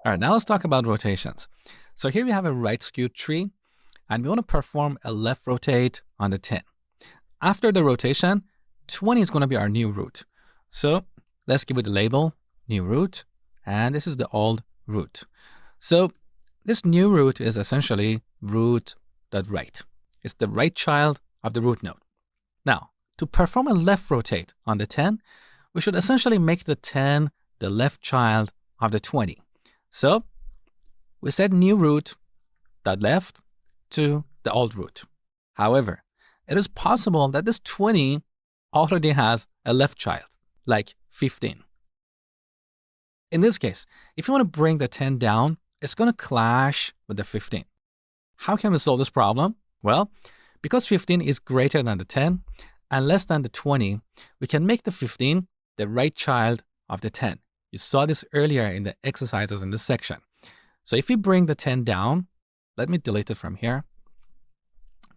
All right, now let's talk about rotations. So here we have a right skewed tree, and we want to perform a left rotate on the 10. After the rotation, 20 is going to be our new root. So let's give it the label, new root, and this is the old root. So this new root is essentially root.right. It's the right child of the root node. Now, to perform a left rotate on the 10, we should essentially make the 10 the left child of the 20. So we set new root dot left to the old root. However, it is possible that this 20 already has a left child, like 15. In this case, if you want to bring the 10 down, it's going to clash with the 15. How can we solve this problem? Well, because 15 is greater than the 10 and less than the 20, we can make the 15 the right child of the 10. You saw this earlier in the exercises in this section. So if we bring the 10 down, let me delete it from here.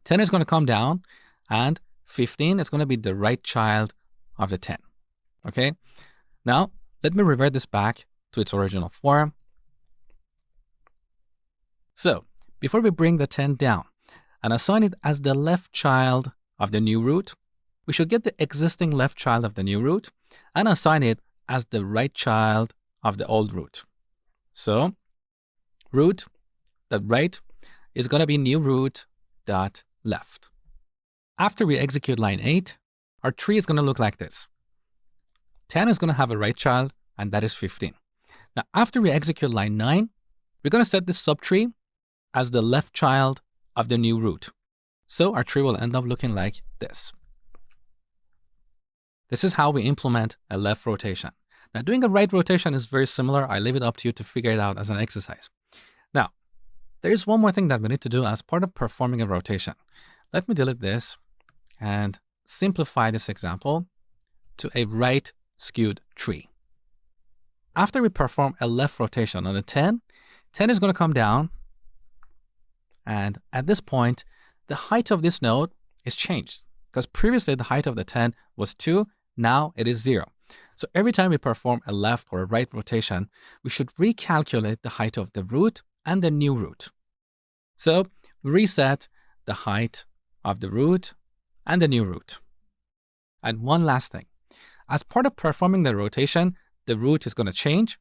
10 is going to come down and 15 is going to be the right child of the 10. Okay. Now, let me revert this back to its original form. So before we bring the 10 down and assign it as the left child of the new root, we should get the existing left child of the new root and assign it as the right child of the old root. So root.right is going to be new root.left. After we execute line 8, our tree is going to look like this. 10 is going to have a right child, and that is 15. Now, after we execute line 9, we're going to set this subtree as the left child of the new root. So our tree will end up looking like this. This is how we implement a left rotation. Now, doing a right rotation is very similar. I leave it up to you to figure it out as an exercise. Now, there is one more thing that we need to do as part of performing a rotation. Let me delete this and simplify this example to a right skewed tree. After we perform a left rotation on the 10, 10 is going to come down. And at this point, the height of this node is changed because previously the height of the 10 was 2. Now it is 0. So every time we perform a left or a right rotation, we should recalculate the height of the root and the new root. So reset the height of the root and the new root. And one last thing. As part of performing the rotation, the root is going to change.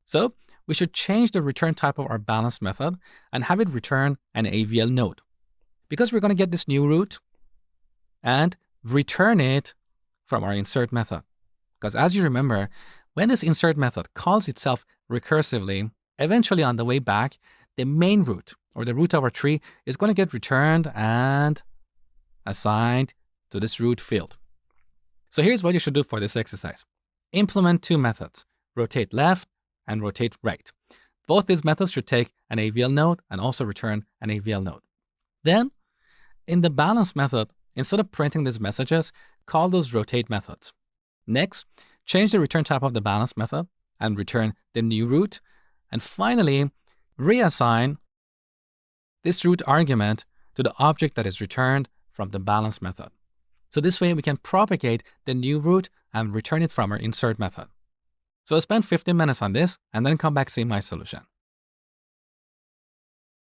So we should change the return type of our balance method and have it return an AVL node. Because we're going to get this new root and return it from our insert method. Because as you remember, when this insert method calls itself recursively, eventually on the way back, the main root or the root of our tree is going to get returned and assigned to this root field. So here's what you should do for this exercise. Implement two methods, rotate left and rotate right. Both these methods should take an AVL node and also return an AVL node. Then, in the balance method, instead of printing these messages, call those rotate methods. Next, change the return type of the balance method and return the new root. And finally, reassign this root argument to the object that is returned from the balance method. So this way we can propagate the new root and return it from our insert method. So I'll spend 15 minutes on this and then come back see my solution.